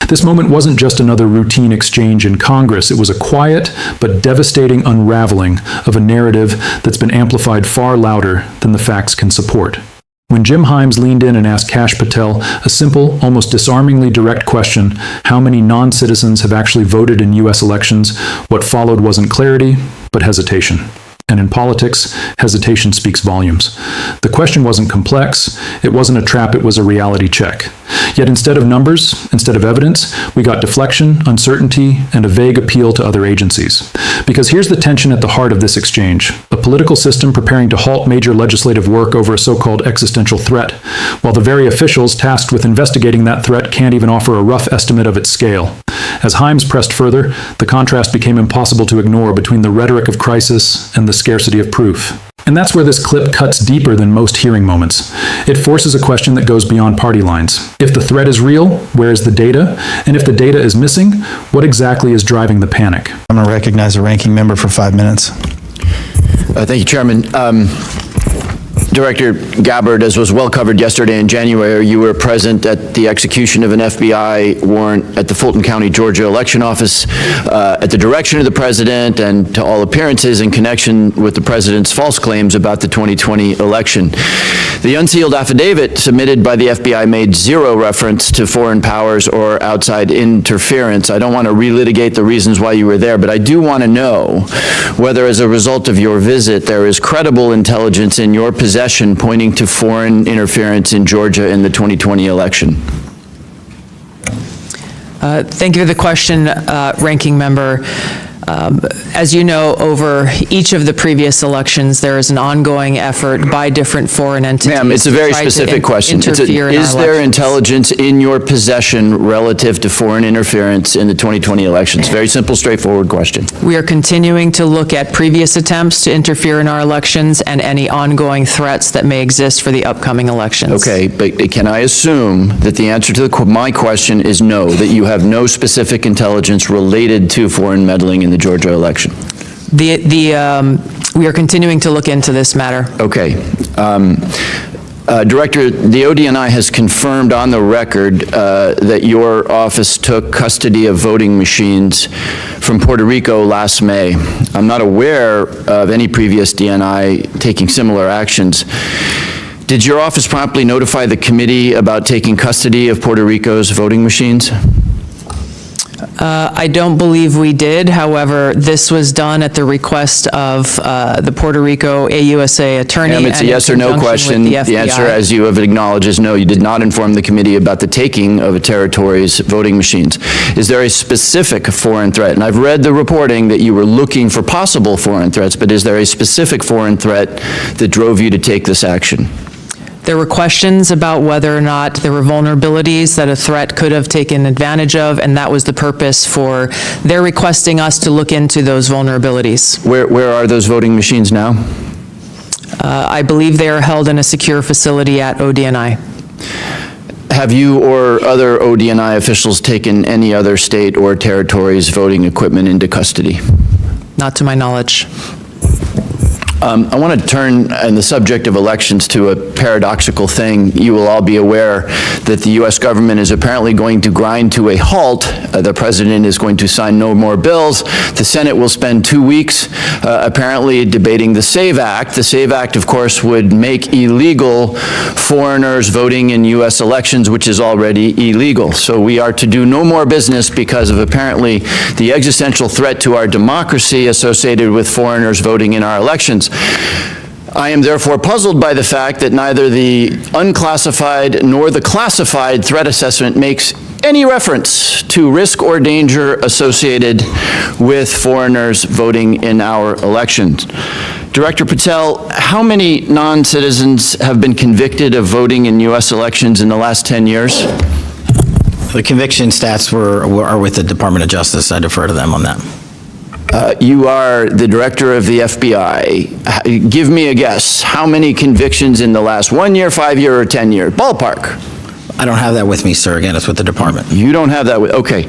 This moment wasn't just another routine exchange in Congress. It was a quiet but devastating unraveling of a narrative that's been amplified far louder than the facts can support. When Jim Himes leaned in and asked Kash Patel a simple, almost disarmingly direct question, how many non-citizens have actually voted in U.S. elections, what followed wasn't clarity, but hesitation. And in politics, hesitation speaks volumes. The question wasn't complex, it wasn't a trap, it was a reality check. Yet instead of numbers, instead of evidence, we got deflection, uncertainty, and a vague appeal to other agencies. Because here's the tension at the heart of this exchange: a political system preparing to halt major legislative work over a so-called existential threat, while the very officials tasked with investigating that threat can't even offer a rough estimate of its scale. As Himes pressed further, the contrast became impossible to ignore between the rhetoric of crisis and the scarcity of proof. And that's where this clip cuts deeper than most hearing moments. It forces a question that goes beyond party lines. If the threat is real, where is the data? And if the data is missing, what exactly is driving the panic? I'm going to recognize the ranking member for 5 minutes. Thank you, Chairman. Director Gabbard, as was well covered yesterday in January, you were present at the execution of an FBI warrant at the Fulton County, Georgia election office at the direction of the president and to all appearances in connection with the president's false claims about the 2020 election. The unsealed affidavit submitted by the FBI made zero reference to foreign powers or outside interference. I don't want to relitigate the reasons why you were there, but I do want to know whether, as a result of your visit, there is credible intelligence in your possession pointing to foreign interference in Georgia in the 2020 election. Thank you for the question, Ranking Member. As you know, over each of the previous elections, there is an ongoing effort by different foreign entities. Ma'am, it's a very specific question. Is there intelligence in your possession relative to foreign interference in the 2020 elections? Very simple, straightforward question. We are continuing to look at previous attempts to interfere in our elections and any ongoing threats that may exist for the upcoming elections. Okay, but can I assume that the answer to my question is no, that you have no specific intelligence related to foreign meddling in the Georgia election? We are continuing to look into this matter. Okay. Director, the ODNI has confirmed on the record that your office took custody of voting machines from Puerto Rico last May. I'm not aware of any previous DNI taking similar actions. Did your office promptly notify the committee about taking custody of Puerto Rico's voting machines? I don't believe we did. However, this was done at the request of the Puerto Rico AUSA attorney. Ma'am, it's a yes or no question. The answer, as you have acknowledged, is no. You did not inform the committee about the taking of a territory's voting machines. Is there a specific foreign threat? And I've read the reporting that you were looking for possible foreign threats, but is there a specific foreign threat that drove you to take this action? There were questions about whether or not there were vulnerabilities that a threat could have taken advantage of, and that was the purpose for their requesting us to look into those vulnerabilities. Where are those voting machines now? I believe they are held in a secure facility at ODNI. Have you or other ODNI officials taken any other state or territory's voting equipment into custody? Not to my knowledge. I want to turn on the subject of elections to a paradoxical thing. You will all be aware that the U.S. government is apparently going to grind to a halt. The president is going to sign no more bills. The Senate will spend 2 weeks apparently debating the SAVE Act. The SAVE Act, of course, would make illegal foreigners voting in U.S. elections, which is already illegal. So we are to do no more business because of apparently the existential threat to our democracy associated with foreigners voting in our elections. I am therefore puzzled by the fact that neither the unclassified nor the classified threat assessment makes any reference to risk or danger associated with foreigners voting in our elections. Director Patel, how many non-citizens have been convicted of voting in U.S. elections in the last 10 years? The conviction stats are with the Department of Justice. I defer to them on that. You are the director of the FBI. Give me a guess. How many convictions in the last 1 year, 5 year, or 10 year? Ballpark. I don't have that with me, sir. Again, it's with the department. You don't have that with, okay.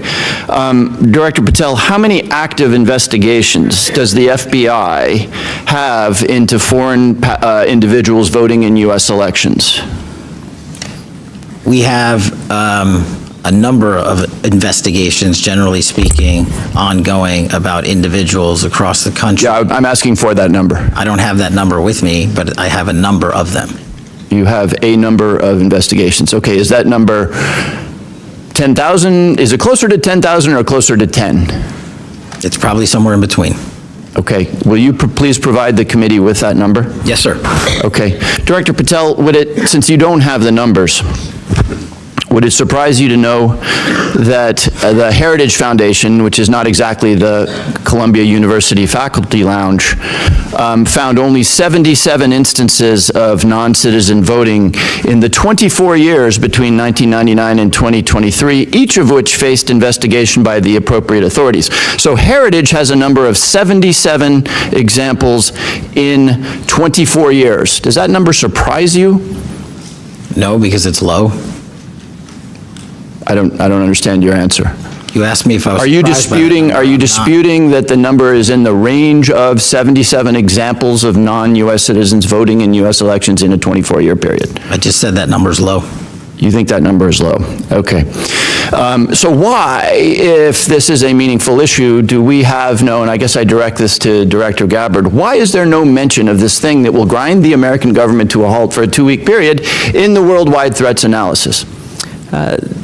Director Patel, how many active investigations does the FBI have into foreign individuals voting in U.S. elections? We have a number of investigations, generally speaking, ongoing about individuals across the country. Yeah, I'm asking for that number. I don't have that number with me, but I have a number of them. You have a number of investigations. Okay, is that number 10,000? Is it closer to 10,000 or closer to 10? It's probably somewhere in between. Okay, will you please provide the committee with that number? Yes, sir. Okay. Director Patel, since you don't have the numbers, would it surprise you to know that the Heritage Foundation, which is not exactly the Columbia University Faculty Lounge, found only 77 instances of non-citizen voting in the 24 years between 1999 and 2023, each of which faced investigation by the appropriate authorities. So Heritage has a number of 77 examples in 24 years. Does that number surprise you? No, because it's low. I don't understand your answer. You asked me if I was Are you surprised by that disputing, number. are you I'm not. disputing that the number is in the range of 77 examples of non-U.S. citizens voting in U.S. elections in a 24-year period? I just said that number's low. You think that number is low? Okay. So why, if this is a meaningful issue, do we have no, and I guess I direct this to Director Gabbard, why is there no mention of this thing that will grind the American government to a halt for a 2-week period in the worldwide threats analysis?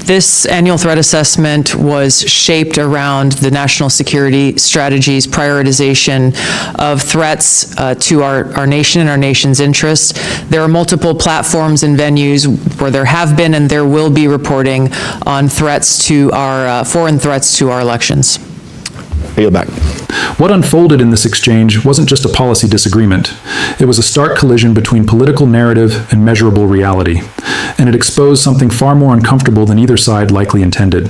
This annual threat assessment was shaped around the national security strategy's prioritization of threats to our nation and our nation's interests. There are multiple platforms and venues where there have been and there will be reporting on threats to our, foreign threats to our elections. I yield back. What unfolded in this exchange wasn't just a policy disagreement. It was a stark collision between political narrative and measurable reality, and it exposed something far more uncomfortable than either side likely intended.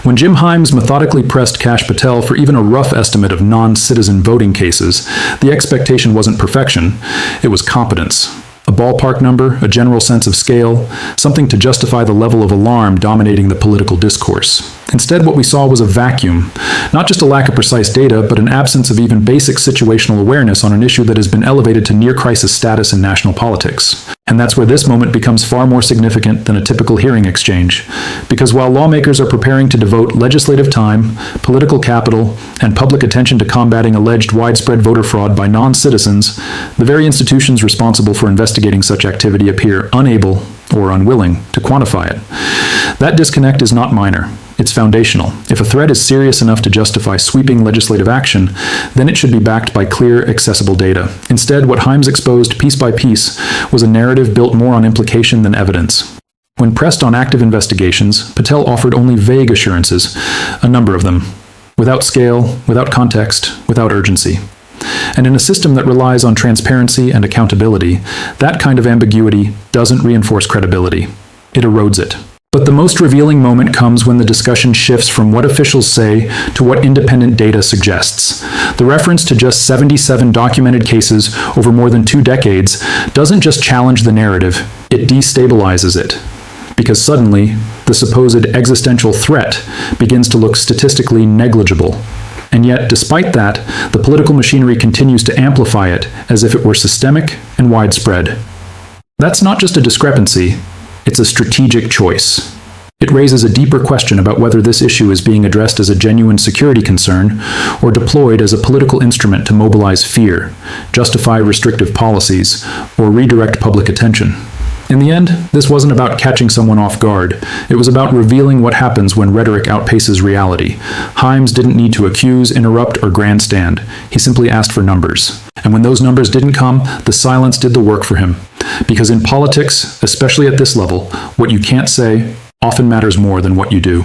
When Jim Himes methodically pressed Kash Patel for even a rough estimate of non-citizen voting cases, the expectation wasn't perfection, it was competence. A ballpark number, a general sense of scale, something to justify the level of alarm dominating the political discourse. Instead, what we saw was a vacuum, not just a lack of precise data, but an absence of even basic situational awareness on an issue that has been elevated to near-crisis status in national politics. And that's where this moment becomes far more significant than a typical hearing exchange. Because while lawmakers are preparing to devote legislative time, political capital, and public attention to combating alleged widespread voter fraud by non-citizens, the very institutions responsible for investigating such activity appear unable or unwilling to quantify it. That disconnect is not minor. It's foundational. If a threat is serious enough to justify sweeping legislative action, then it should be backed by clear, accessible data. Instead, what Himes exposed piece by piece was a narrative built more on implication than evidence. When pressed on active investigations, Patel offered only vague assurances, a number of them, without scale, without context, without urgency. And in a system that relies on transparency and accountability, that kind of ambiguity doesn't reinforce credibility. It erodes it. But the most revealing moment comes when the discussion shifts from what officials say to what independent data suggests. The reference to just 77 documented cases over more than 2 decades doesn't just challenge the narrative, it destabilizes it. Because suddenly, the supposed existential threat begins to look statistically negligible. And yet, despite that, the political machinery continues to amplify it as if it were systemic and widespread. That's not just a discrepancy, it's a strategic choice. It raises a deeper question about whether this issue is being addressed as a genuine security concern or deployed as a political instrument to mobilize fear, justify restrictive policies, or redirect public attention. In the end, this wasn't about catching someone off guard. It was about revealing what happens when rhetoric outpaces reality. Himes didn't need to accuse, interrupt, or grandstand. He simply asked for numbers. And when those numbers didn't come, the silence did the work for him. Because in politics, especially at this level, what you can't say often matters more than what you do.